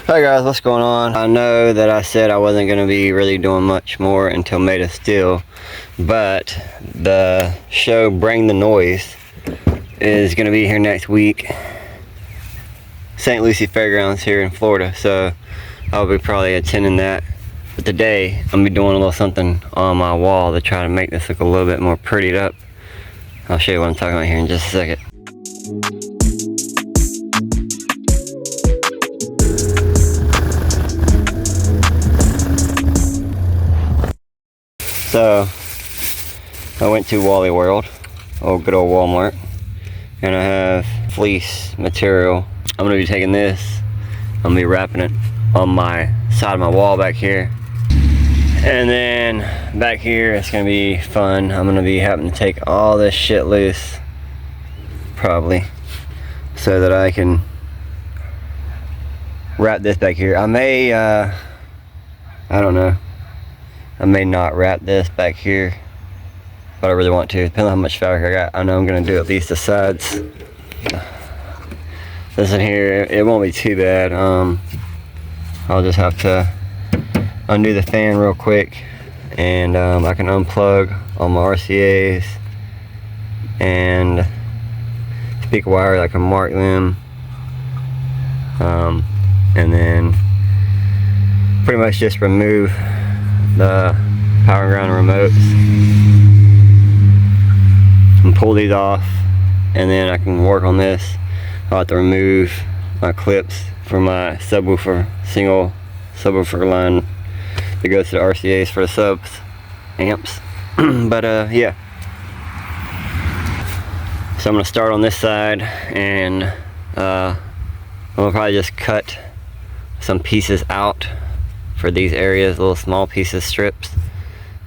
Hi guys, what's going on? I know that I said I wasn't going to be really doing much more until Made of Steel, but the show Bring the Noise is going to be here next week. St. Lucie Fairgrounds here in Florida, so I'll be probably attending that. But today, I'm going to be doing a little something on my wall to try to make this look a little bit more prettied up. I'll show you what I'm talking about here in just a second. So, I went to Wally World, good old Walmart, and I have fleece material. I'm going to be taking this, I'm going to be wrapping it on my side of my wall back here. And then back here, it's going to be fun. I'm going to be having to take all this shit loose, probably, so that I can wrap this back here. I may, I don't know. I may not wrap this back here, but I really want to, depending on how much fabric I got. I know I'm going to do at least the sides. This in here, it won't be too bad. I'll just have to undo the fan real quick, and I can unplug all my RCAs and speaker wire. I can mark them, and then pretty much just remove the power and ground remotes and pull these off, and then I can work on this. I'll have to remove my clips for my subwoofer, single subwoofer line that goes to the RCAs for the subs amps. But yeah, so I'm gonna start on this side, and I'm gonna probably just cut some pieces out for these areas, little small pieces, strips,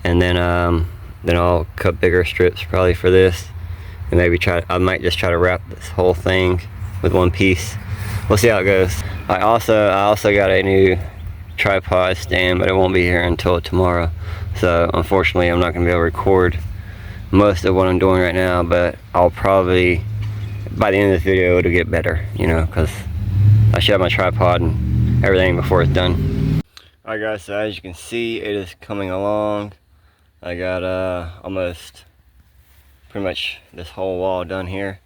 and then I'll cut bigger strips probably for this, and maybe I might just try to wrap this whole thing with one piece. We'll see how it goes. I also got a new tripod stand, but it won't be here until tomorrow, so unfortunately I'm not gonna be able to record most of what I'm doing right now, but I'll probably, by the end of this video, it'll get better, you know, because I should have my tripod and everything before it's done. Alright guys, so as you can see, it is coming along. I got almost pretty much this whole wall done here,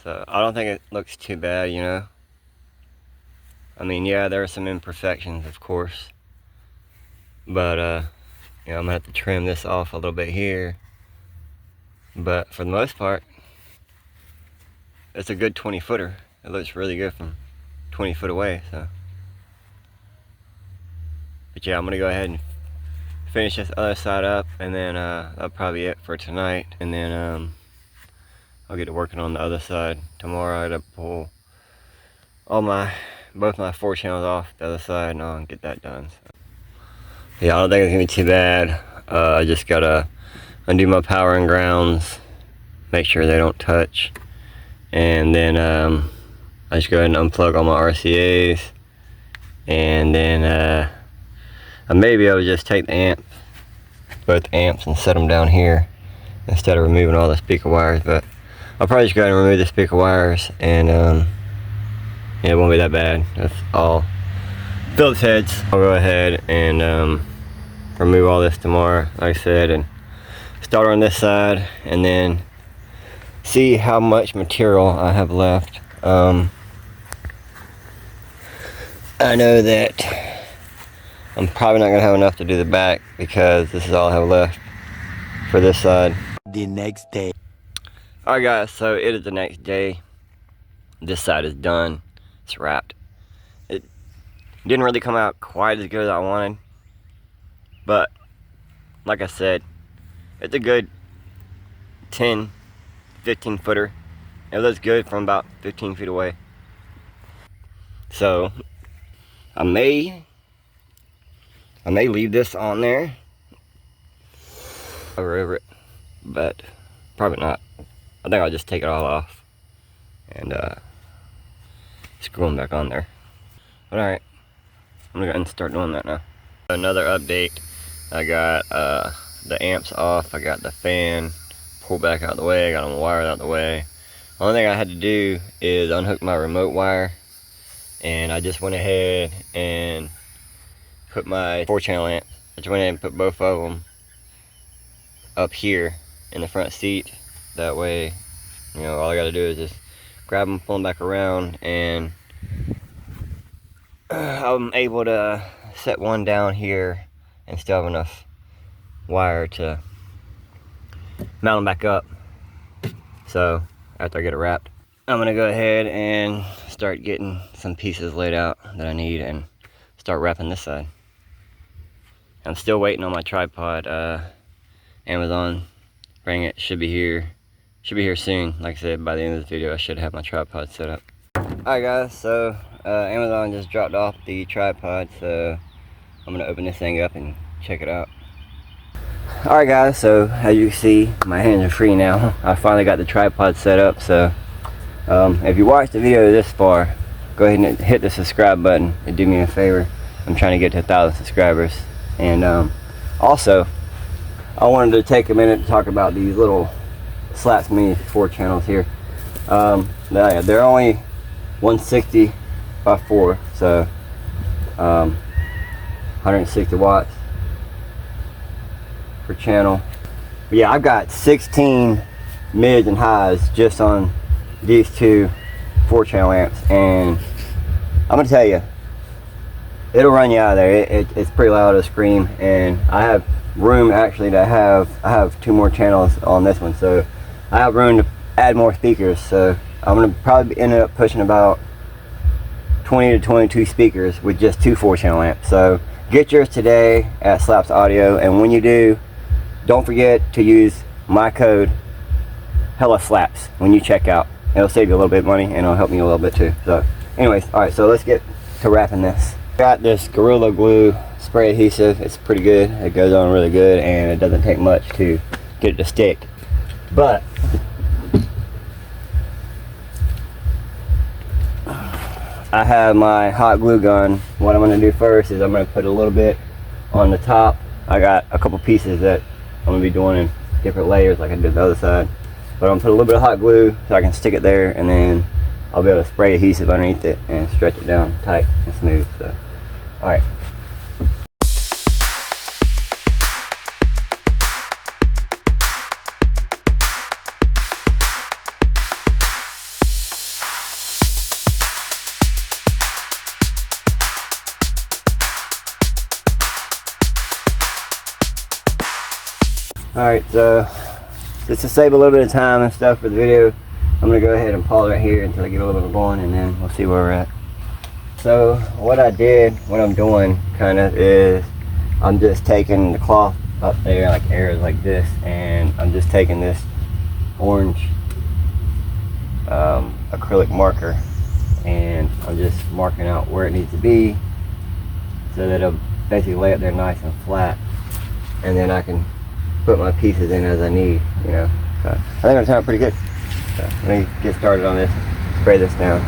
so I don't think it looks too bad, you know. I mean, yeah, there are some imperfections, of course, but you know, I'm gonna have to trim this off a little bit here, but for the most part, it's a good 20-footer. It looks really good from 20 foot away, so. But yeah, I'm gonna go ahead and finish this other side up, and then that'll probably be it for tonight, and then I'll get to working on the other side tomorrow. I gotta pull both my 4 channels off the other side, and I'll get that done. So. Yeah, I don't think it's gonna be too bad. I just gotta undo my power and grounds, make sure they don't touch, and then I just go ahead and unplug all my RCAs, and then I may be able to just take the both amps, and set them down here instead of removing all the speaker wires, but I'll probably just go ahead and remove the speaker wires, and yeah, it won't be that bad. That's all Phillips heads. I'll go ahead and remove all this tomorrow, like I said, and start on this side, and then see how much material I have left. I know that I'm probably not gonna have enough to do the back, because this is all I have left for this side. The next day. Alright guys, so it is the next day. This side is done. It's wrapped. It didn't really come out quite as good as I wanted, but like I said, it's a good 10-15 footer. It looks good from about 15 feet away. So I may leave this on there over it, but probably not. I think I'll just take it all off and screw them back on there. But alright, I'm gonna go ahead and start doing that now. Another update, I got the amps off, I got the fan pulled back out of the way, I got them wired out of the way. Only thing I had to do is unhook my remote wire and I just went ahead and put my 4-channel amp. I just went ahead and put both of them up here in the front seat. That way, you know, all I gotta do is just grab them, pull them back around, and I'm able to set one down here and still have enough wire to mount them back up. So after I get it wrapped, I'm gonna go ahead and start getting some pieces laid out that I need and start wrapping this side. I'm still waiting on my tripod. Amazon bring it, should be here soon. Like I said, by the end of this video I should have my tripod set up. Alright guys, so Amazon just dropped off the tripod, so I'm gonna open this thing up and check it out. Alright guys, so as you can see, my hands are free now. I finally got the tripod set up. So if you watched the video this far, go ahead and hit the subscribe button and do me a favor. I'm trying to get to 1,000 subscribers. And also, I wanted to take a minute to talk about these little Slaps Mini 4 channels here. They're only 160 by 4, so 160 watts per channel. But yeah, I've got 16 mids and highs just on these 2 4-channel amps, and I'm gonna tell you, it'll run you out of there. It's pretty loud to scream, and I have room actually to I have 2 more channels on this one, so I have room to add more speakers. So I'm gonna probably end up pushing about 20 to 22 speakers with just 2 4-channel amps. So get yours today at Slaps Audio, and when you do, don't forget to use my code HellaSlaps when you check out. It'll save you a little bit of money, and it'll help me a little bit too. So anyways, alright, so let's get to wrapping this. Got this Gorilla Glue spray adhesive. It's pretty good. It goes on really good, and it doesn't take much to get it to stick. But I have my hot glue gun. What I'm going to do first is I'm going to put a little bit on the top. I got a couple pieces that I'm going to be doing in different layers like I did the other side. But I'm going to put a little bit of hot glue so I can stick it there, and then I'll be able to spray adhesive underneath it and stretch it down tight and smooth. So, alright. Alright, so just to save a little bit of time and stuff for the video, I'm going to go ahead and pause right here until I get a little bit going, and then we'll see where we're at. So what I'm doing kind of is I'm just taking the cloth up there like areas like this, and I'm just taking this orange acrylic marker, and I'm just marking out where it needs to be so that it'll basically lay it there nice and flat, and then I can put my pieces in as I need, you know. So I think it'll turn out pretty good. So let me get started on this, spray this down.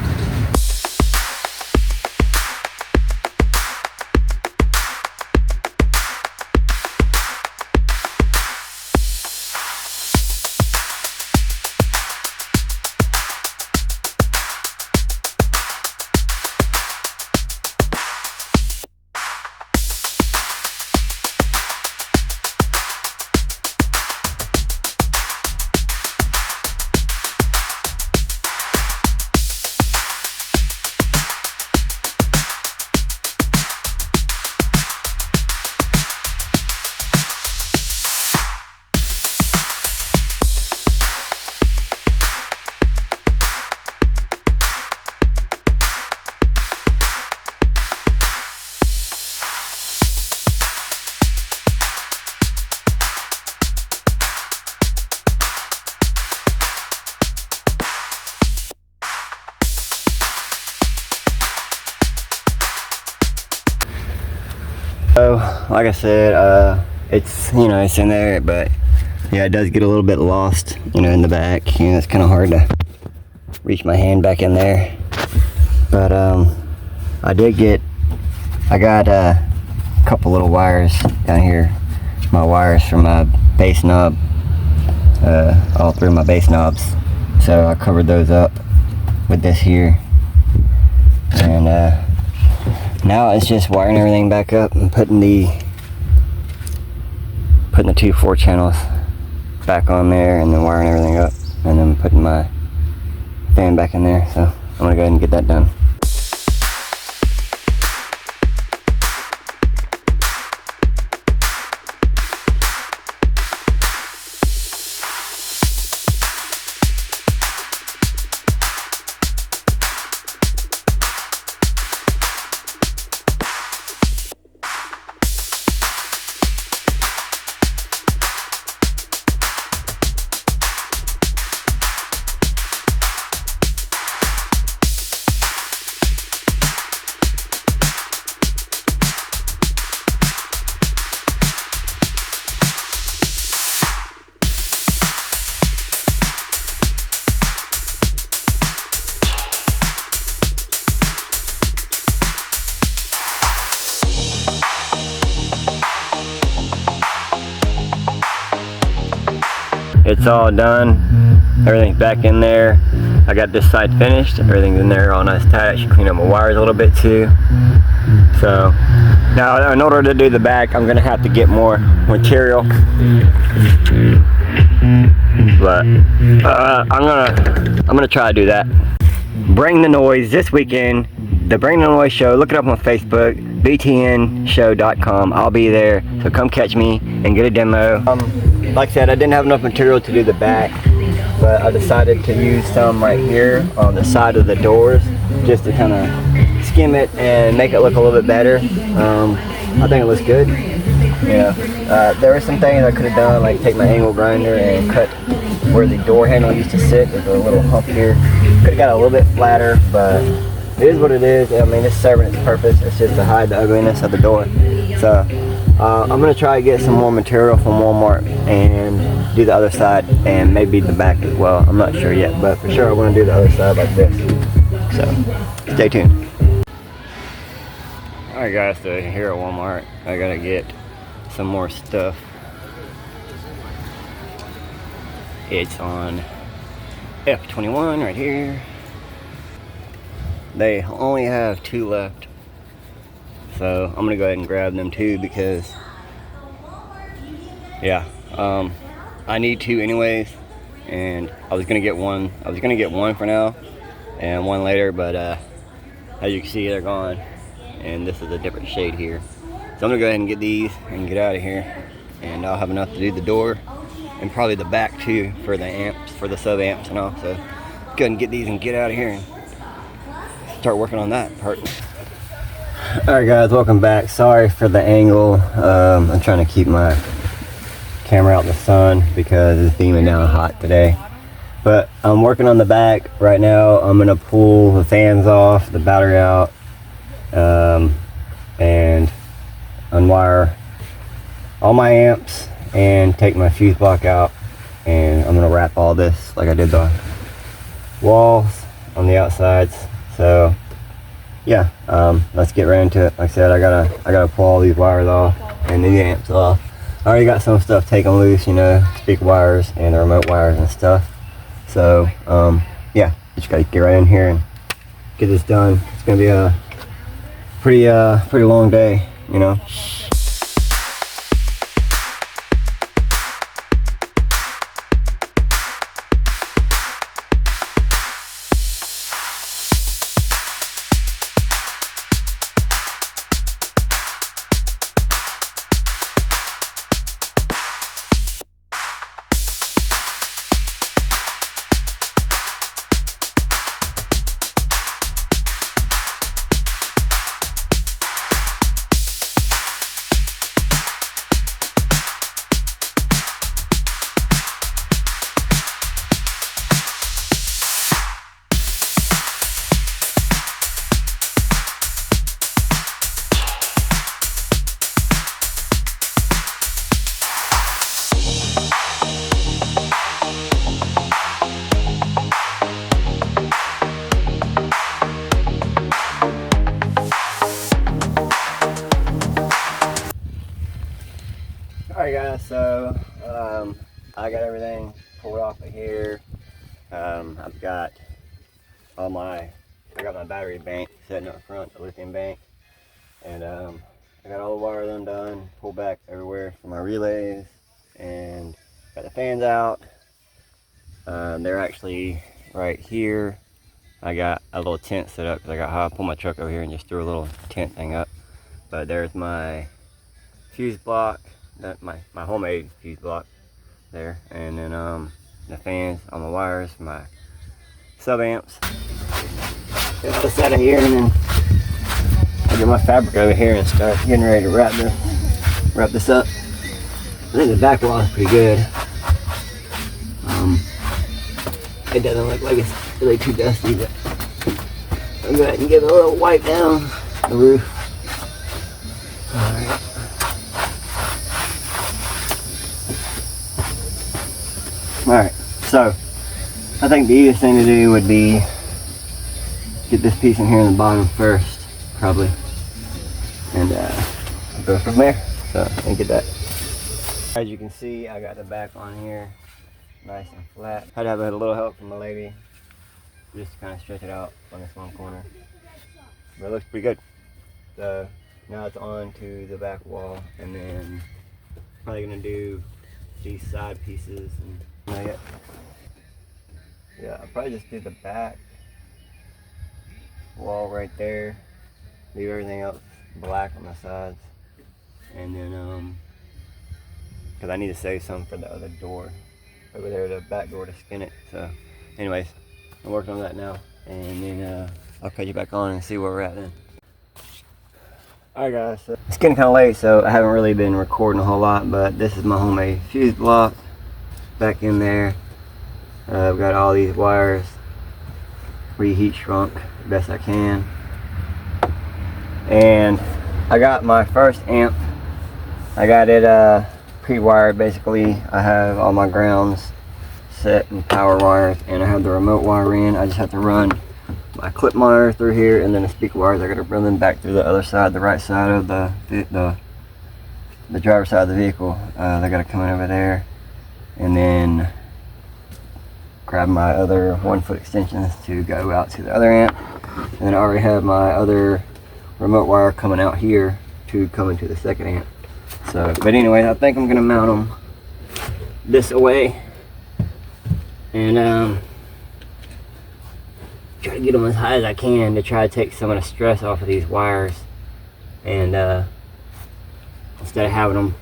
So, like I said, it's, you know, it's in there, but yeah, it does get a little bit lost, you know, in the back. You know, it's kind of hard to reach my hand back in there. But I got a couple little wires down here. My wires from my bass knob, all 3 of my bass knobs. So I covered those up with this here. And now it's just wiring everything back up and putting the 2 4-channels back on there, and then wiring everything up, and then putting my fan back in there. So I'm gonna go ahead and get that done. It's all done. Everything's back in there. I got this side finished. Everything's in there all nice tight. I should clean up my wires a little bit too. So now, in order to do the back, I'm gonna have to get more material. But I'm gonna try to do that. Bring the Noise this weekend. The Bring the Noise show. Look it up on Facebook. btnshow.com. I'll be there. So come catch me and get a demo. Like I said, I didn't have enough material to do the back, but I decided to use some right here on the side of the doors just to kind of skim it and make it look a little bit better. I think it looks good. There were some things I could have done, like take my angle grinder and cut where the door handle used to sit. There's a little hump here. Could have got a little bit flatter, but it is what it is. I mean, it's serving its purpose. It's just to hide the ugliness of the door. So I'm gonna try to get some more material from Walmart and do the other side, and maybe the back as well. I'm not sure yet, but for sure I want to do the other side like this. So stay tuned. Alright guys, so here at Walmart I gotta get some more stuff. It's on F21 right here. They only have 2 left, so I'm gonna go ahead and grab them too, because yeah, I need 2 anyways, and I was gonna get one for now and one later, but as you can see, they're gone, and this is a different shade here. So I'm gonna go ahead and get these and get out of here, and I'll have enough to do the door and probably the back too for the amps, for the sub amps and all. So go ahead and get these and get out of here and start working on that part. Alright guys, welcome back. Sorry for the angle. I'm trying to keep my camera out in the sun because it's beaming down hot today. But I'm working on the back right now. I'm gonna pull the fans off, the battery out, and unwire all my amps and take my fuse block out, and I'm gonna wrap all this like I did the walls on the outsides. So yeah, let's get right into it. Like I said, I gotta pull all these wires off and the amps off. I already got some stuff taken loose, speaker wires and the remote wires and stuff. So yeah, just gotta get right in here and get this done. It's gonna be a pretty long day, Alright guys, so I got everything pulled off of here. I've got all my I got my battery bank sitting up front, the lithium bank, and I got all the wires undone, pulled back everywhere for my relays, and got the fans out. They're actually right here. I got a little tent set up because I got how I pulled my truck over here and just threw a little tent thing up. But there's my fuse block, my homemade fuse block there, and then the fans on the wires for my sub amps. Get this out of here, and then I'll get my fabric over here and start getting ready to wrap this up. I think the back wall is pretty good. It doesn't look like it's really too dusty, but I'll go ahead and give it a little wipe down the roof. Alright. Alright, so I think the easiest thing to do would be get this piece in here in the bottom first, probably, and go from there. So let me get that. As you can see, I got the back on here nice and flat. Had to have a little help from the lady just to kind of stretch it out on this one corner, but it looks pretty good. So now it's on to the back wall, and then probably gonna do these side pieces and not yet. Yeah, I'll probably just do the back wall right there, leave everything else black on the sides, and then because I need to save some for the other door over there, the back door, to skin it. So anyways, I'm working on that now, and then I'll cut you back on and see where we're at then. Alright guys, so it's getting kind of late, so I haven't really been recording a whole lot, but this is my homemade fuse block back in there. I've got all these wires reheat shrunk the best I can, and I got my first amp. I got it pre-wired. Basically, I have all my grounds set and power wires, and I have the remote wire in. I just have to run my clip monitor through here, and then the speaker wires, I got to run them back through the other side, the right side of the driver's side of the vehicle. They got to come in over there, and then grab my other 1-foot extensions to go out to the other amp, and then I already have my other remote wire coming out here to come into the second amp. So, but anyway, I think I'm gonna mount them this away, and try to get them as high as I can to try to take some of the stress off of these wires, and instead of having them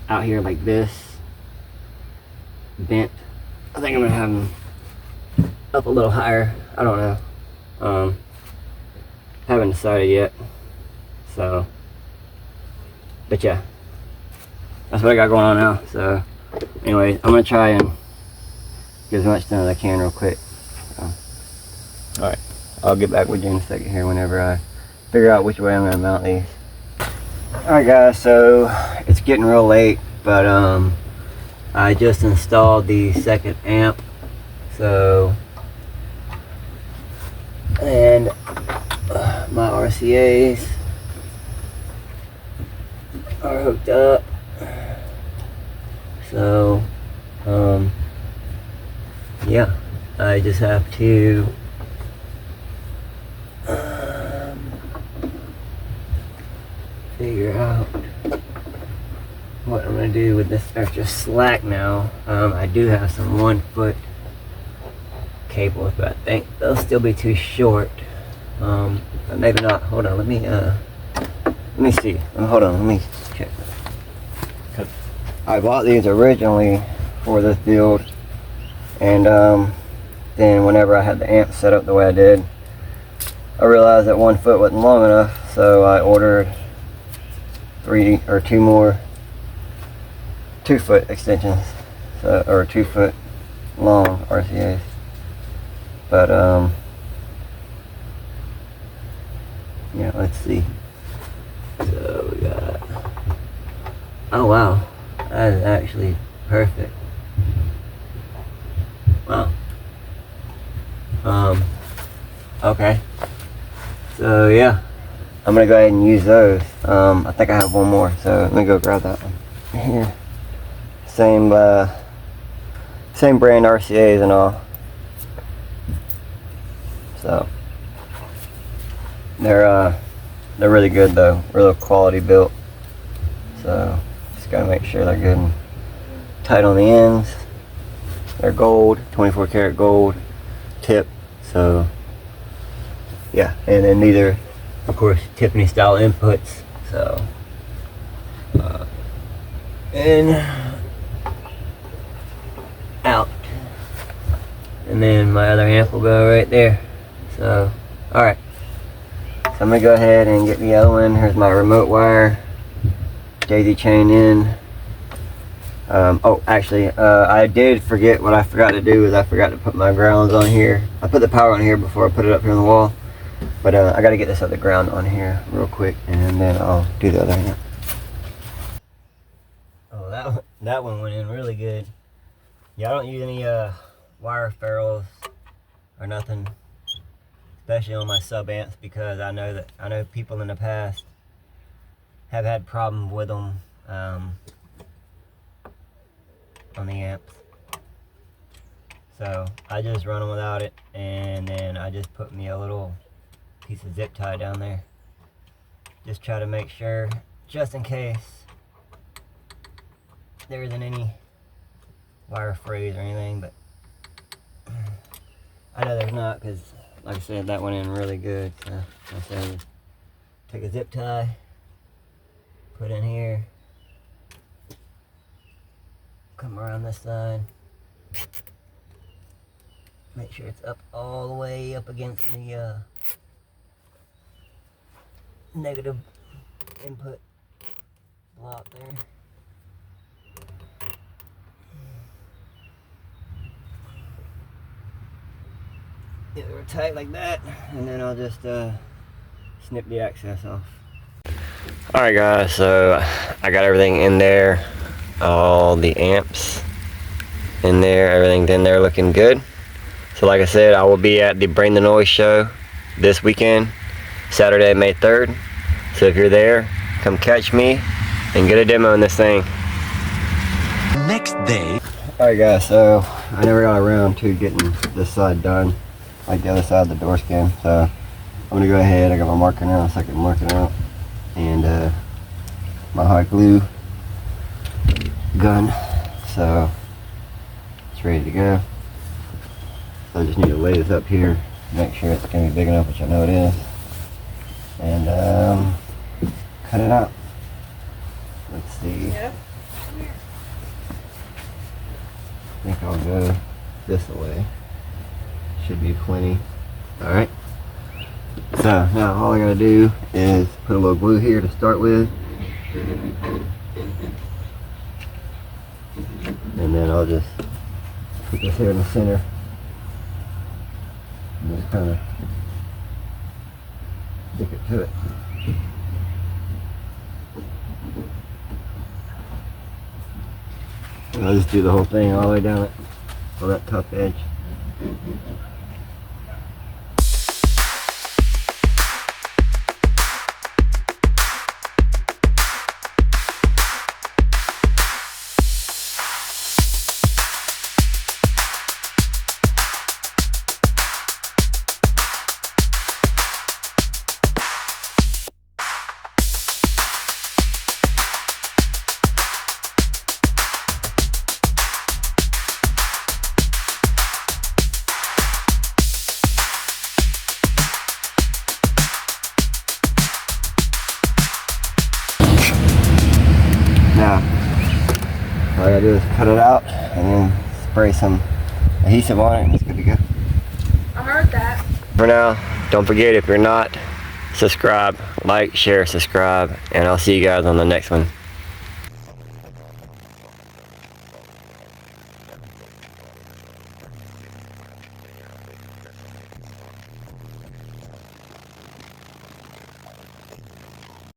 out here like this bent, I think I'm gonna have them up a little higher. I don't know. Haven't decided yet. So, but yeah, that's what I got going on now. So anyway, I'm gonna try and get as much done as I can real quick. So, alright, I'll get back with you in a second here whenever I figure out which way I'm gonna mount these. Alright guys, so it's getting real late, but I just installed the second amp, so, and my RCAs are hooked up, so yeah, I just have to figure out what I'm gonna do with this extra slack now. I do have some 1-foot cables, but I think they'll still be too short. But maybe not. Hold on, let me see. Hold on, let me check. 'Cause I bought these originally for this build, and then whenever I had the amp set up the way I did, I realized that 1 foot wasn't long enough, so I ordered 2 more 2-foot extensions, so, or 2-foot long RCAs. But yeah, let's see. So we got, oh wow, that is actually perfect. Wow. Okay. So yeah, I'm gonna go ahead and use those. I think I have one more, so let me go grab that one. Here. Same brand RCAs and all. So They're really good though, real quality built. So just gotta make sure they're good and tight on the ends. They're gold, 24 karat gold tip. So yeah, and then these are of course Tiffany style inputs. So in, out, and then my other amp will go right there. So alright, so I'm gonna go ahead and get the other one. Here's my remote wire, daisy chain in. Oh, actually, I did forget. What I forgot to do is I forgot to put my grounds on here. I put the power on here before I put it up here on the wall, but I got to get this other ground on here real quick, and then I'll do the other hand. Oh, that one went in really good. Yeah, I don't use any wire ferrules or nothing, especially on my sub amps, because I know people in the past have had problems with them on the amps. So I just run them without it, and then I just put me a little piece of zip tie down there. Just try to make sure, just in case there isn't any wire frays or anything, but I know there's not, because like I said, that went in really good. So I said, take a zip tie, put in here, come around this side, make sure it's up all the way up against the negative input block there. Get it tight like that, and then I'll just snip the access off. Alright guys, so I got everything in there, all the amps in there, everything's in there looking good. So like I said, I will be at the Bring the Noise show this weekend, Saturday, May 3rd. So if you're there, come catch me and get a demo in this thing. Next day. Alright guys, so I never got around to getting this side done, like the other side of the door skin. So I'm gonna go ahead, I got my marker now, so I can mark it out. And my hot glue gun, so it's ready to go. So I just need to lay this up here, make sure it's gonna be big enough, which I know it is, and cut it out. Let's see. Yeah. I think I'll go this way. Should be plenty. All right. So now all I gotta do is put a little glue here to start with, and then I'll just put this here in the center and just kind of stick it to it. And I'll just do the whole thing all the way down it on that tough edge. Now, all I gotta do is cut it out and then spray some adhesive on it and it's good to go. I heard that. For now, don't forget, if you're not, subscribe, like, share, subscribe, and I'll see you guys on the next one.